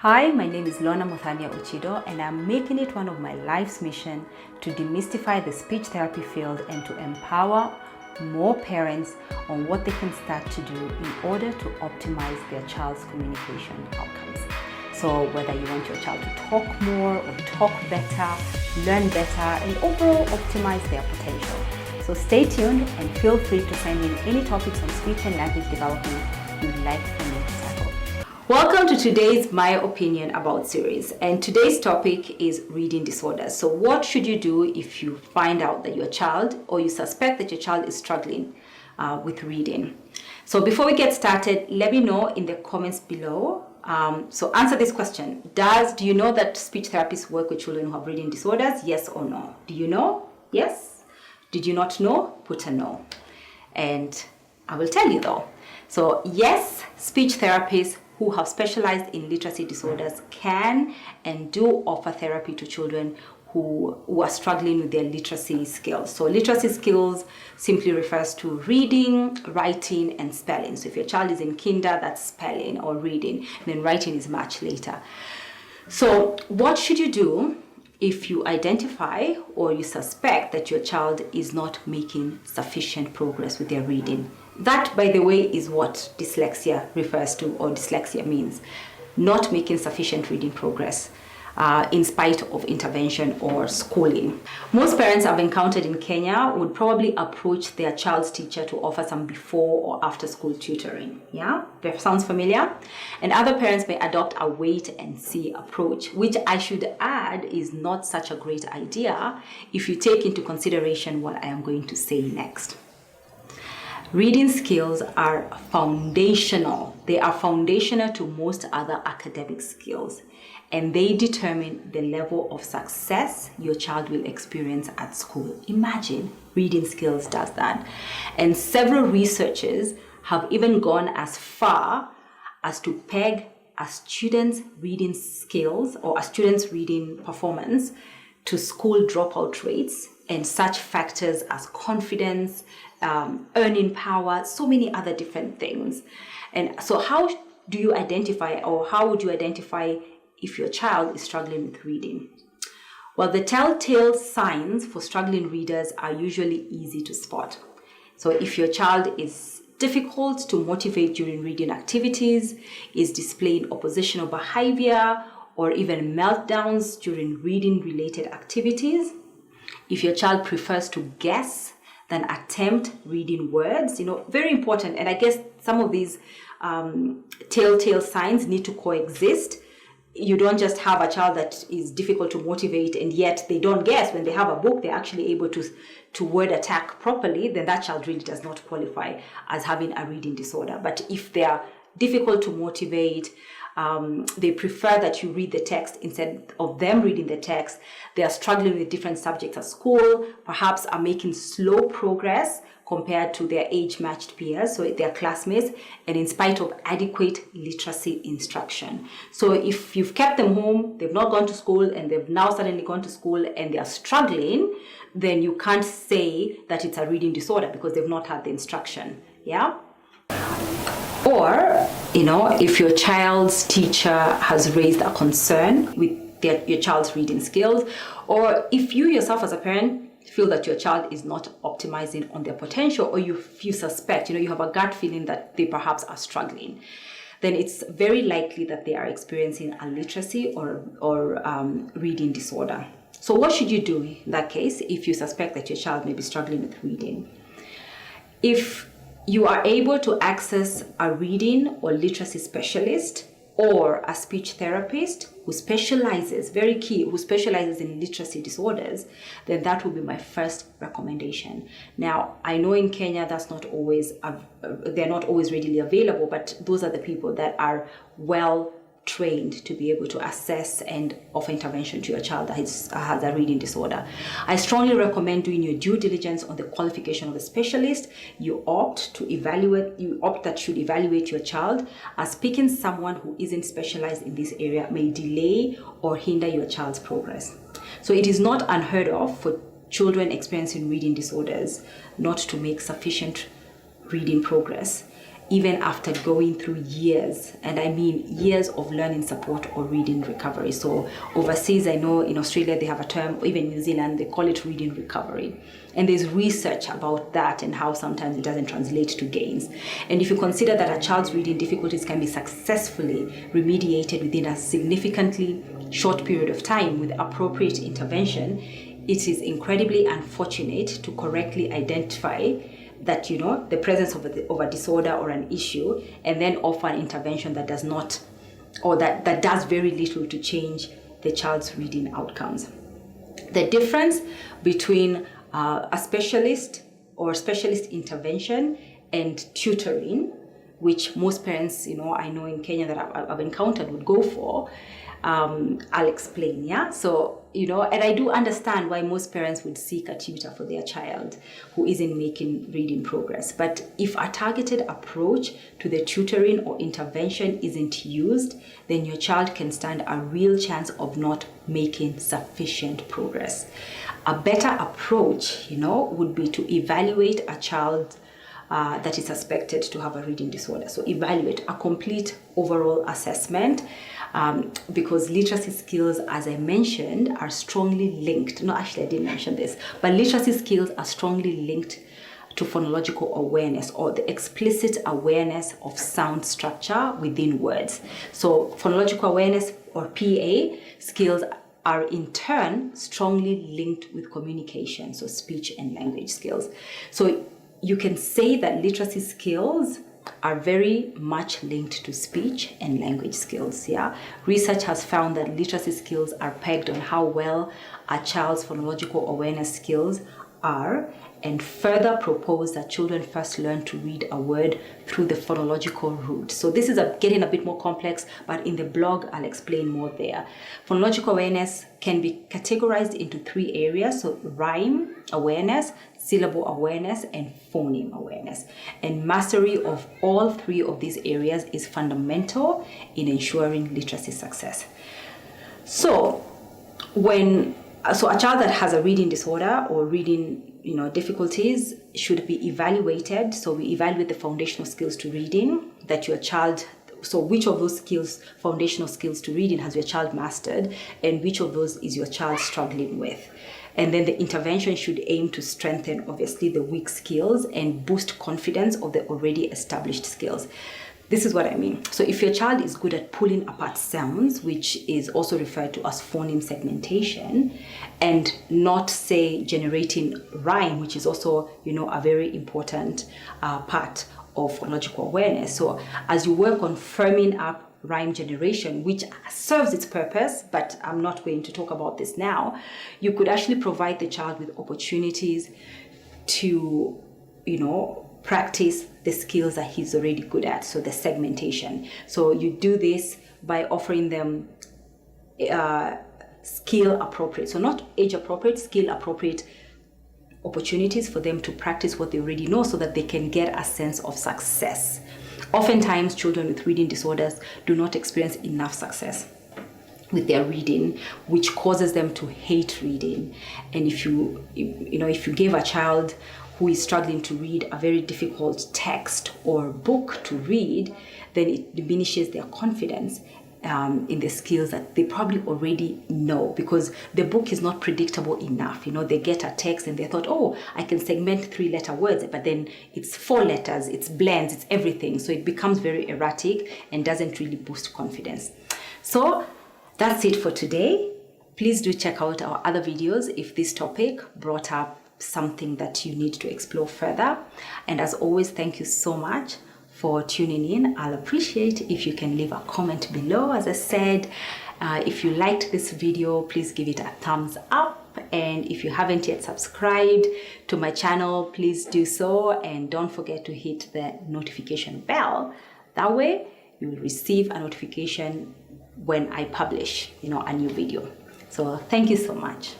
Hi, my name is Lorna Muthania Uchido, and I'm making it one of my life's mission to demystify the speech therapy field and to empower more parents on what they can start to do in order to optimize their child's communication outcomes. So whether you want your child to talk more or talk better, learn better, and overall optimize their potential. So stay tuned and feel free to send in any topics on speech and language development you'd like for me to tackle. Welcome to today's My Opinion About series, and today's topic is reading disorders. So what should you do if you find out that your child or you suspect that your child is struggling with reading? So before we get started, let me know in the comments below. So answer this question. Do you know that speech therapists work with children who have reading disorders? Yes or no? Do you know? Yes? Did you not know? Put a no. And I will tell you though. So yes, speech therapists who have specialized in literacy disorders can and do offer therapy to children who are struggling with their literacy skills. So literacy skills simply refers to reading, writing, and spelling. So if your child is in kinder, that's spelling or reading, and then writing is much later. So what should you do if you identify or you suspect that your child is not making sufficient progress with their reading? That, by the way, is what dyslexia refers to, or dyslexia means. Not making sufficient reading progress in spite of intervention or schooling. Most parents I've encountered in Kenya would probably approach their child's teacher to offer some before or after school tutoring. Yeah, that sounds familiar? And other parents may adopt a wait and see approach, which I should add is not such a great idea if you take into consideration what I am going to say next. Reading skills are foundational. They are foundational to most other academic skills, and they determine the level of success your child will experience at school. Imagine reading skills does that. And several researchers have even gone as far as to peg a student's reading skills or a student's reading performance to school dropout rates and such factors as confidence, earning power, so many other different things. And so how do you identify, or how would you identify if your child is struggling with reading? Well, the telltale signs for struggling readers are usually easy to spot. So if your child is difficult to motivate during reading activities, is displaying oppositional behavior, or even meltdowns during reading-related activities, if your child prefers to guess than attempt reading words, very important. And I guess some of these telltale signs need to coexist. You don't just have a child that is difficult to motivate and yet they don't guess. When they have a book, they're actually able to word attack properly, then that child really does not qualify as having a reading disorder. But if they are difficult to motivate, they prefer that you read the text instead of them reading the text, they are struggling with different subjects at school, perhaps are making slow progress compared to their age-matched peers, so their classmates, and in spite of adequate literacy instruction. So if you've kept them home, they've not gone to school, and they've now suddenly gone to school and they are struggling, then you can't say that it's a reading disorder because they've not had the instruction, yeah? Or, if your child's teacher has raised a concern with your child's reading skills, or if you yourself as a parent feel that your child is not optimizing on their potential, or you suspect, you have a gut feeling that they perhaps are struggling, then it's very likely that they are experiencing a literacy or reading disorder. So what should you do in that case if you suspect that your child may be struggling with reading? If you are able to access a reading or literacy specialist or a speech therapist who specializes, very key, who specializes in literacy disorders, then that would be my first recommendation. Now, I know in Kenya they're not always readily available, but those are the people that are well trained to be able to assess and offer intervention to your child that has a reading disorder. I strongly recommend doing your due diligence on the qualification of a specialist. You opt that should evaluate your child, as picking someone who isn't specialized in this area may delay or hinder your child's progress. So it is not unheard of for children experiencing reading disorders not to make sufficient reading progress. even after going through years, and I mean years of learning support or reading recovery. So overseas, I know in Australia they have a term, even New Zealand, they call it reading recovery. And there's research about that and how sometimes it doesn't translate to gains. And if you consider that a child's reading difficulties can be successfully remediated within a significantly short period of time with appropriate intervention, it is incredibly unfortunate to correctly identify that, you know, the presence of a disorder or an issue, and then offer an intervention that does not, or that does very little to change the child's reading outcomes. The difference between a specialist or specialist intervention and tutoring, which most parents, you know, I know in Kenya that I've encountered would go for, I'll explain, yeah? So, you know, and I do understand why most parents would seek a tutor for their child who isn't making reading progress. But if a targeted approach to the tutoring or intervention isn't used, then your child can stand a real chance of not making sufficient progress. A better approach, you know, would be to evaluate a child that is suspected to have a reading disorder. So evaluate a complete overall assessment, because literacy skills, as I mentioned, are strongly linked. No, actually I didn't mention this, but literacy skills are strongly linked to phonological awareness, or the explicit awareness of sound structure within words. So phonological awareness, or PA skills, are in turn strongly linked with communication, so speech and language skills. So you can say that literacy skills are very much linked to speech and language skills, yeah? Research has found that literacy skills are pegged on how well a child's phonological awareness skills are, and further propose that children first learn to read a word through the phonological route. So this is getting a bit more complex, but in the blog, I'll explain more there. Phonological awareness can be categorized into 3 areas. So rhyme awareness, syllable awareness, and phoneme awareness. And mastery of all 3 of these areas is fundamental in ensuring literacy success. So a child that has a reading disorder or reading, you know, difficulties should be evaluated. So we evaluate the foundational skills to reading that your child, so which of those skills, foundational skills to reading, has your child mastered, and which of those is your child struggling with. And then the intervention should aim to strengthen, obviously, the weak skills and boost confidence of the already established skills. This is what I mean. So if your child is good at pulling apart sounds, which is also referred to as phoneme segmentation, and not, say, generating rhyme, which is also, you know, a very important part of phonological awareness. So as you work on firming up rhyme generation, which serves its purpose, but I'm not going to talk about this now, you could actually provide the child with opportunities to, you know, practice the skills that he's already good at, so the segmentation. So you do this by offering them skill appropriate, so not age appropriate, skill appropriate opportunities for them to practice what they already know, so that they can get a sense of success. Oftentimes, children with reading disorders do not experience enough success with their reading, which causes them to hate reading. And if you give a child who is struggling to read a very difficult text or book to read, then it diminishes their confidence in the skills that they probably already know, because the book is not predictable enough. You know, they get a text and they thought, oh, I can segment 3-letter words, but then it's 4 letters, it's blends, it's everything. So it becomes very erratic and doesn't really boost confidence. So that's it for today. Please do check out our other videos if this topic brought up something that you need to explore further. And as always, thank you so much for tuning in. I'll appreciate if you can leave a comment below. As I said, if you liked this video, please give it a thumbs up. And if you haven't yet subscribed to my channel, please do so. And don't forget to hit the notification bell. That way you will receive a notification when I publish, a new video. So thank you so much.